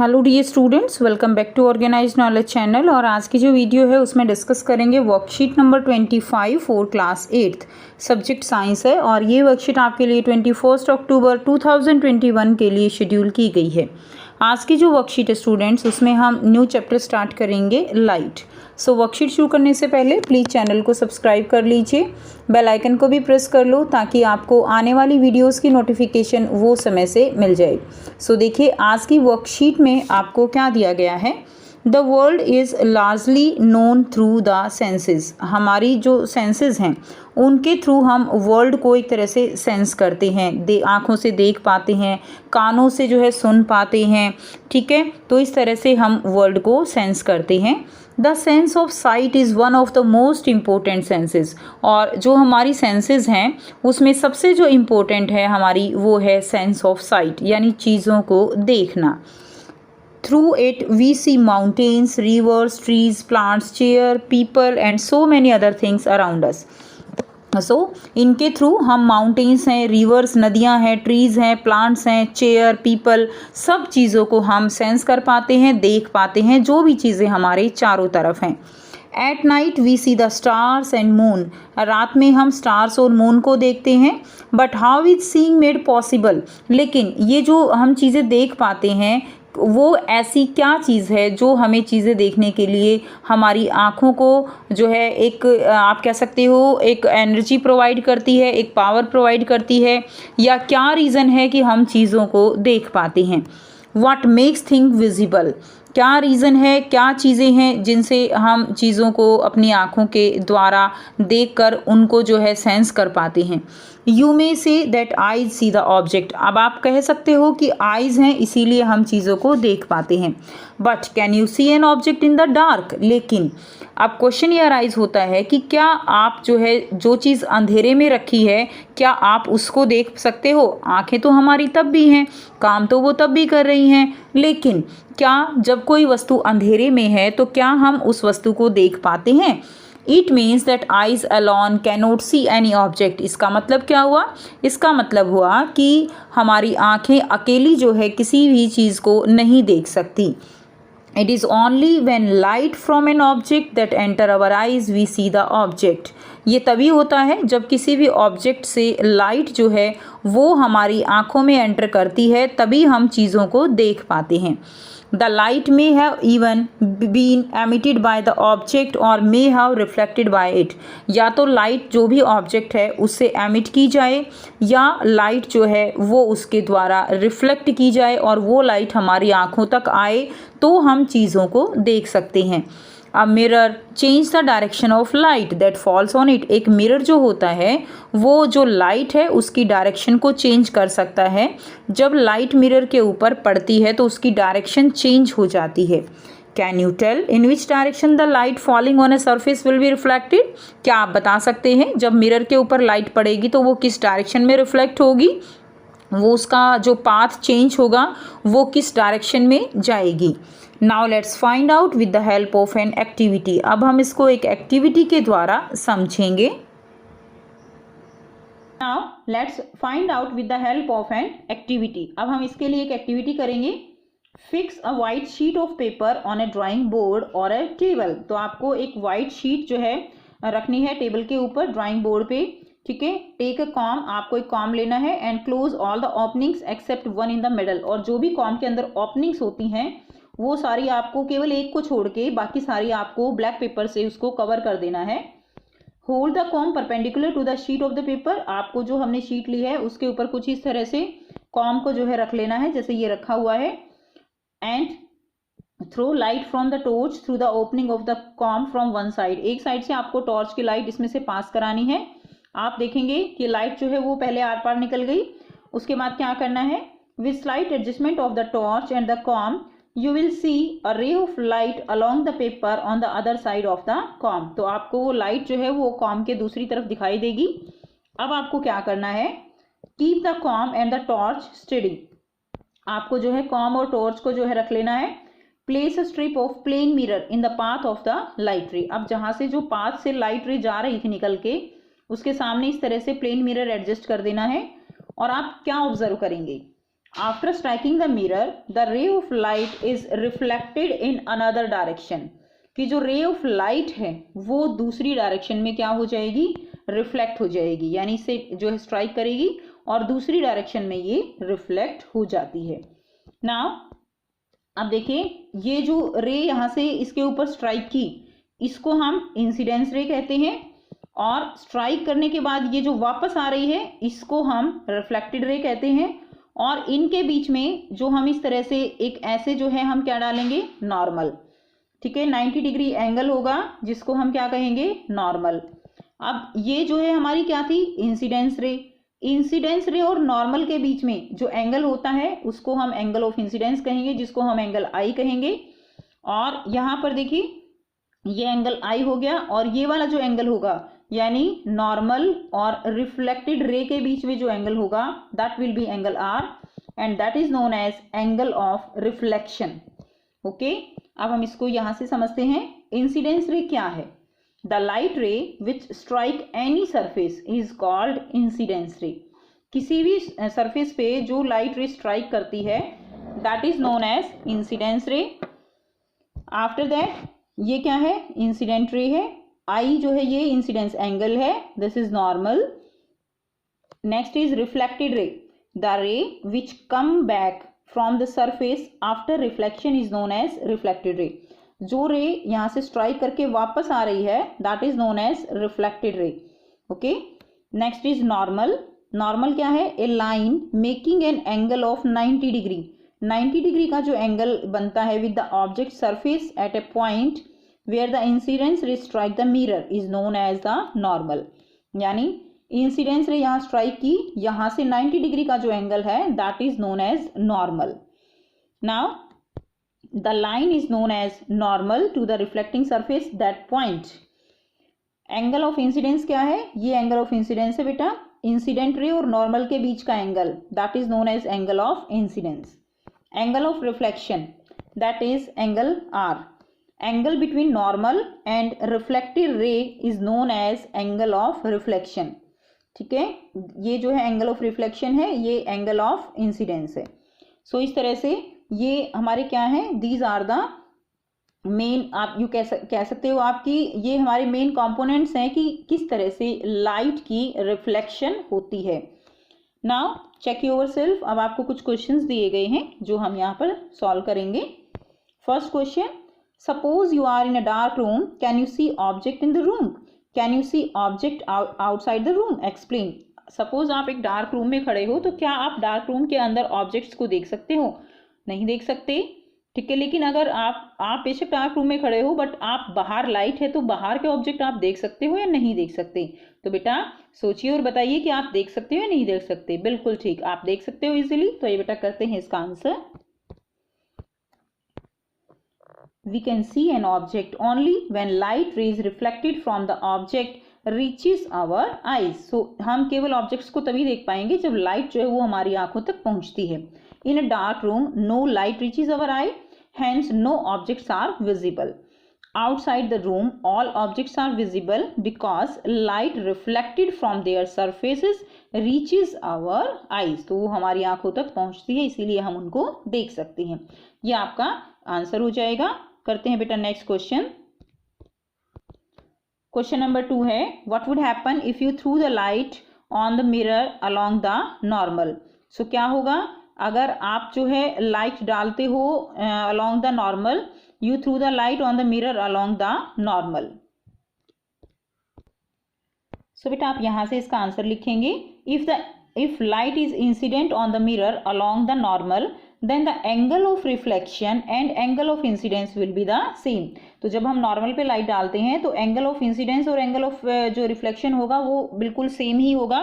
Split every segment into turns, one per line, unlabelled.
Hello dear students, welcome back to organise knowledge channel. और आज की जो वीडियो है उसमें डिस्कस करेंगे worksheet number 25 for class 8th, subject science है। और ये वर्कशीट आपके लिए 21 अक्टूबर 2021 के लिए शेड्यूल की गई है। आज की जो वर्कशीट है स्टूडेंट्स, उसमें हम न्यू चैप्टर स्टार्ट करेंगे लाइट। सो वर्कशीट शुरू करने से पहले प्लीज़ चैनल को सब्सक्राइब कर लीजिए, बेल आइकन को भी प्रेस कर लो ताकि आपको आने वाली वीडियोस की नोटिफिकेशन वो समय से मिल जाए। सो देखिए आज की वर्कशीट में आपको क्या दिया गया है। The world is largely known through the senses. हमारी जो सेंसेस हैं उनके थ्रू हम वर्ल्ड को एक तरह से सेंस करते हैं, आँखों से देख पाते हैं, कानों से जो है सुन पाते हैं, ठीक है। तो इस तरह से हम वर्ल्ड को सेंस करते हैं। The sense of site is one of the most important senses. और जो हमारी सेंसेस हैं उसमें सबसे जो इम्पोर्टेंट है हमारी वो है सेंस ऑफ साइट, यानी चीज़ों को देखना। Through it we see mountains, rivers, trees, plants, chair, people and so many other things around us. इनके थ्रू हम माउंटेन्स हैं, रिवर्स नदियां हैं, ट्रीज़ हैं, प्लांट्स हैं, चेयर, पीपल, सब चीज़ों को हम सेंस कर पाते हैं, देख पाते हैं, जो भी चीज़ें हमारे चारों तरफ हैं। At night we see the stars and moon. रात में हम स्टार्स और मून को देखते हैं। But how is seeing made possible. लेकिन ये जो हम चीज़ें देख पाते हैं वो ऐसी क्या चीज़ है जो हमें चीज़ें देखने के लिए हमारी आँखों को जो है एक आप कह सकते हो एक एनर्जी प्रोवाइड करती है, एक पावर प्रोवाइड करती है, या क्या रीज़न है कि हम चीज़ों को देख पाते हैं। What makes thing visible. क्या रीज़न है, क्या चीज़ें हैं जिनसे हम चीज़ों को अपनी आँखों के द्वारा देखकर उनको जो है सेंस कर पाते हैं। You may say that eyes see the object. अब आप कह सकते हो कि आइज़ हैं इसीलिए हम चीज़ों को देख पाते हैं। But can you see an object in the dark. लेकिन अब क्वेश्चन ये अराइज होता है कि क्या आप जो है जो चीज़ अंधेरे में रखी है क्या आप उसको देख सकते हो। आंखें तो हमारी तब भी हैं, काम तो वो तब भी कर रही हैं, लेकिन क्या जब कोई वस्तु अंधेरे में है तो क्या हम उस वस्तु को देख पाते हैं। It means that eyes alone cannot see any object. इसका मतलब क्या हुआ, इसका मतलब हुआ कि हमारी आंखें अकेली जो है किसी भी चीज़ को नहीं देख सकती। It is only when light from an object that enter our eyes we see the object. ये तभी होता है जब किसी भी ऑब्जेक्ट से लाइट जो है वो हमारी आँखों में एंटर करती है, तभी हम चीज़ों को देख पाते हैं। The light may have even been emitted by the object or may have reflected by it. या तो लाइट जो भी ऑब्जेक्ट है उससे एमिट की जाए या लाइट जो है वो उसके द्वारा रिफ्लेक्ट की जाए और वो लाइट हमारी आँखों तक आए तो हम चीज़ों को देख सकते हैं। A mirror change the direction of light that falls on it. एक मिरर जो होता है वो जो लाइट है उसकी डायरेक्शन को चेंज कर सकता है। जब लाइट मिरर के ऊपर पड़ती है तो उसकी डायरेक्शन चेंज हो जाती है। Can you tell in which direction the light falling on a surface will be reflected. क्या आप बता सकते हैं जब मिरर के ऊपर लाइट पड़ेगी तो वो किस डायरेक्शन में रिफ्लेक्ट होगी, वो उसका जो पाथ चेंज होगा वो किस डायरेक्शन में जाएगी। Now let's find out with the help of an activity. अब हम इसको एक एक्टिविटी के द्वारा समझेंगे। Now let's find out with the help of an activity. अब हम इसके लिए एक एक्टिविटी करेंगे। Fix a white sheet of paper on A drawing board और ए टेबल। तो आपको एक वाइट शीट जो है रखनी है टेबल के ऊपर, ड्राइंग बोर्ड पे, ठीक है। टेक अ कॉम, आपको एक कॉम लेना है and close all the openings except one in the middle. और जो भी कॉम के अंदर ओपनिंग्स होती हैं वो सारी आपको, केवल एक को छोड़ के बाकी सारी आपको ब्लैक पेपर से उसको कवर कर देना है। Hold the comb perpendicular to the sheet of the paper. आपको जो हमने शीट ली है उसके ऊपर कुछ इस तरह से कॉम को जो है रख लेना है जैसे ये रखा हुआ है। And throw light from the torch through the opening of the comb from one side. एक साइड से आपको टॉर्च की लाइट इसमें से पास करानी है। आप देखेंगे कि लाइट जो है वो पहले आर पार निकल गई। उसके बाद क्या करना है, with slight adjustment of the torch and the com you will see a ray of light along the paper on the other side of the comb. तो आपको वो लाइट जो है वो कॉम के दूसरी तरफ दिखाई देगी। अब आपको क्या करना है, keep the com and the torch steady. आपको जो है कॉम और टॉर्च को जो है रख लेना है। Place a strip of plane mirror in the path of the light ray. अब जहां से जो पाथ से लाइट रे जा रही थी निकल के, उसके सामने इस तरह से प्लेन मिरर एडजस्ट कर देना है। और आप क्या ऑब्जर्व करेंगे, after striking the mirror the रे of light is reflected in another direction, कि जो रे ऑफ लाइट है वो दूसरी डायरेक्शन में क्या हो जाएगी, रिफ्लेक्ट हो जाएगी, यानी इसे जो है स्ट्राइक करेगी और दूसरी डायरेक्शन में ये रिफ्लेक्ट हो जाती है। नाउ अब देखिए, ये जो रे यहां से इसके ऊपर स्ट्राइक की, इसको हम इंसिडेंस रे कहते हैं, और स्ट्राइक करने के बाद ये जो वापस आ रही है इसको हम रिफ्लेक्टेड रे कहते हैं। और इनके बीच में जो हम इस तरह से एक ऐसे जो है हम क्या डालेंगे, नॉर्मल, ठीक है, 90 डिग्री एंगल होगा जिसको हम क्या कहेंगे, नॉर्मल। अब ये जो है हमारी क्या थी, इंसिडेंस रे। इंसिडेंस रे और नॉर्मल के बीच में जो एंगल होता है उसको हम एंगल ऑफ इंसिडेंस कहेंगे, जिसको हम एंगल आई कहेंगे। और यहां पर देखिए ये एंगल आई हो गया, और ये वाला जो एंगल होगा यानी नॉर्मल और रिफ्लेक्टेड रे के बीच में जो एंगल होगा that will be angle r, and that is known as angle of reflection. Okay, अब हम इसको यहां से समझते हैं। इंसिडेंस रे क्या है, द लाइट रे विच strike any surface is called incidence रे। किसी भी सरफेस पे जो लाइट रे स्ट्राइक करती है that is known as incidence ray. After that ये क्या है, इंसिडेंट रे है, आई जो है ये इंसिडेंस एंगल है, this is normal. Next is reflected ray, the ray which come back from the surface after reflection is known as reflected ray. जो रे यहां से स्ट्राइक करके वापस आ रही है that is known as reflected ray. Okay, next is normal. Normal क्या है, a line making an angle of 90 degree. 90 degree का जो एंगल बनता है with the object surface at a point where the incidence ray strike the mirror is known as the normal. यानी incidence ray यहां strike की, यहां से 90 degree का जो एंगल है that is known as normal. Now the line is known as normal to the reflecting surface that point. Angle of incidence क्या है, ये एंगल ऑफ इंसिडेंस है बेटा, इंसिडेंट रे और नॉर्मल के बीच का angle that is known as angle of incidence. Angle of reflection that is angle r. Angle between normal and reflected ray is known as angle of reflection. ठीक है, ये जो है एंगल ऑफ रिफ्लेक्शन है, ये एंगल ऑफ इंसिडेंस है। सो इस तरह से ये हमारे क्या है, दीज आर द मेन, आप यू कह सकते हो आपकी ये हमारे मेन कंपोनेंट्स हैं कि किस तरह से लाइट की रिफ्लेक्शन होती है। Now check yourself. अब आपको कुछ क्वेश्चंस दिए गए हैं जो हम यहाँ पर सॉल्व करेंगे। First question, suppose you are in a dark room, can you see object in the room, can you see object outside the room, explain. Suppose आप एक डार्क रूम में खड़े हो तो क्या आप डार्क रूम के अंदर ऑब्जेक्ट्स को देख सकते हो, नहीं देख सकते, ठीक है। लेकिन अगर आप बेशक डार्क रूम में खड़े हो बट आप बाहर लाइट है तो बाहर के ऑब्जेक्ट आप देख सकते हो या नहीं देख सकते। तो बेटा सोचिए और बताइए कि आप देख सकते हो या नहीं देख सकते। बिल्कुल ठीक, आप देख सकते हो इजीली। तो ये बेटा करते हैं इसका answer. We can see an object only when light rays reflected from the object reaches our eyes. So हम केवल ऑब्जेक्ट्स को तभी देख पाएंगे जब लाइट जो है वो हमारी आंखों तक पहुंचती है। In a dark room, no light reaches our eye, hence no objects are visible. Outside the room, all objects are visible because light reflected from their surfaces reaches our eyes. तो वो हमारी आंखों तक पहुंचती है, इसीलिए हम उनको देख सकते हैं। ये आपका आंसर हो जाएगा। करते हैं बेटा नेक्स्ट क्वेश्चन। क्वेश्चन नंबर 2 है, what would happen if you through the light on the mirror along the normal. So क्या होगा अगर आप जो है लाइट डालते हो along the normal, you through the light on the mirror along the normal. So बेटा आप यहां से इसका आंसर लिखेंगे। If light is incident on the mirror along the normal then the angle of reflection and angle of incidence will be the same. तो जब हम normal पे लाइट डालते हैं तो एंगल ऑफ इंसिडेंस और एंगल ऑफ जो रिफ्लेक्शन होगा वो बिल्कुल सेम ही होगा,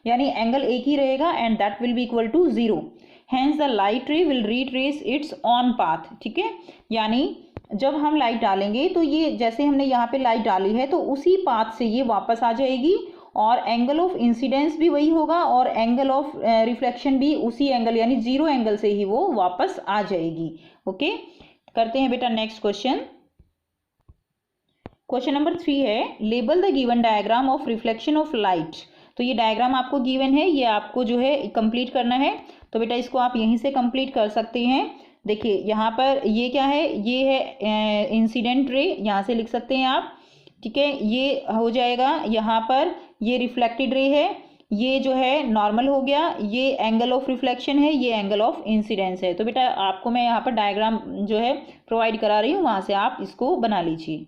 यानी एंगल एक ही रहेगा and that will be equal to 0। Hence the light ray will retrace its own path. ठीक है, यानी जब हम लाइट डालेंगे तो ये जैसे हमने यहाँ पे लाइट डाली है तो उसी पाथ से ये वापस आ जाएगी, और एंगल ऑफ इंसिडेंस भी वही होगा और एंगल ऑफ रिफ्लेक्शन भी उसी एंगल यानी 0 एंगल से ही वो वापस आ जाएगी। ओके, करते हैं बेटा नेक्स्ट क्वेश्चन। क्वेश्चन नंबर 3 है, label the given diagram of reflection of light. तो ये डायग्राम आपको गिवन है, ये आपको जो है कंप्लीट करना है। तो बेटा इसको आप यहीं से कंप्लीट कर सकते हैं। देखिए यहाँ पर ये क्या है, ये है इंसिडेंट रे, यहाँ से लिख सकते हैं आप, ठीक है। ये हो जाएगा यहाँ पर, ये रिफ्लेक्टेड रे है, ये जो है नॉर्मल हो गया, ये एंगल ऑफ रिफ्लेक्शन है, ये एंगल ऑफ इंसिडेंस है। तो बेटा आपको मैं यहाँ पर डायग्राम जो है प्रोवाइड करा रही हूँ, वहाँ से आप इसको बना लीजिए।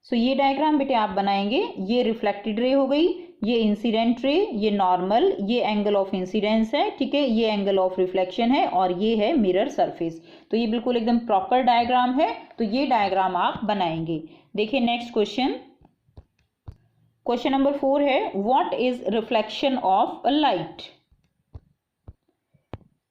सो ये डायग्राम बेटे आप बनाएंगे, ये रिफ्लेक्टेड रे हो गई, ये इंसिडेंट रे, ये नॉर्मल, ये एंगल ऑफ इंसिडेंस है, ठीक है, ये एंगल ऑफ रिफ्लेक्शन है और ये है मिरर सरफेस। तो ये बिल्कुल एकदम प्रॉपर डायग्राम है, तो ये डायग्राम आप बनाएंगे। देखिए नेक्स्ट क्वेश्चन, क्वेश्चन नंबर 4 है, what is reflection of a light?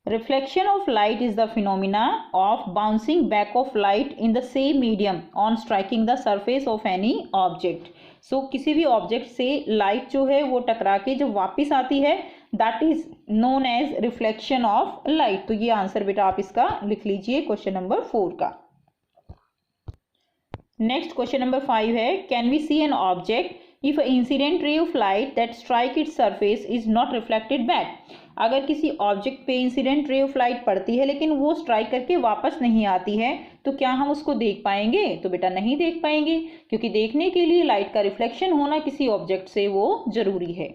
Reflection of light is the phenomena of bouncing back of light in the same medium on striking the surface of any object. So किसी भी object से light जो है वो टकरा के जब वापस आती है, that is known as reflection of light. तो ये आंसर बेटा आप इसका लिख लीजिए क्वेश्चन नंबर 4 का। नेक्स्ट क्वेश्चन नंबर 5 है, can we see an object if an incident ray of light that strike its surface is not reflected back? अगर किसी ऑब्जेक्ट पे इंसिडेंट रे ऑफ लाइट पड़ती है लेकिन वो स्ट्राइक करके वापस नहीं आती है, तो क्या हम उसको देख पाएंगे? तो बेटा नहीं देख पाएंगे, क्योंकि देखने के लिए लाइट का रिफ्लेक्शन होना किसी ऑब्जेक्ट से वो जरूरी है।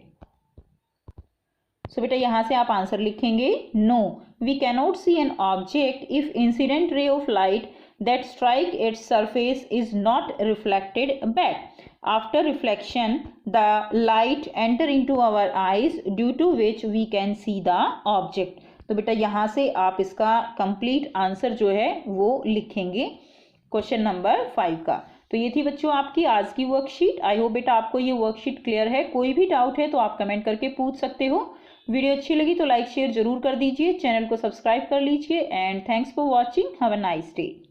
सो बेटा यहाँ से आप आंसर लिखेंगे, no we cannot see an object if incident ray of light that strike its surface is not reflected back. After reflection, the light enter into our eyes due to which we can see the object. तो बेटा यहाँ से आप इसका complete answer जो है वो लिखेंगे क्वेश्चन नंबर 5 का। तो ये थी बच्चों आपकी आज की वर्कशीट। आई होप बेटा आपको ये वर्कशीट क्लियर है। कोई भी डाउट है तो आप कमेंट करके पूछ सकते हो। वीडियो अच्छी लगी तो लाइक शेयर जरूर कर दीजिए, चैनल को सब्सक्राइब कर लीजिए and thanks for watching. Have a nice day.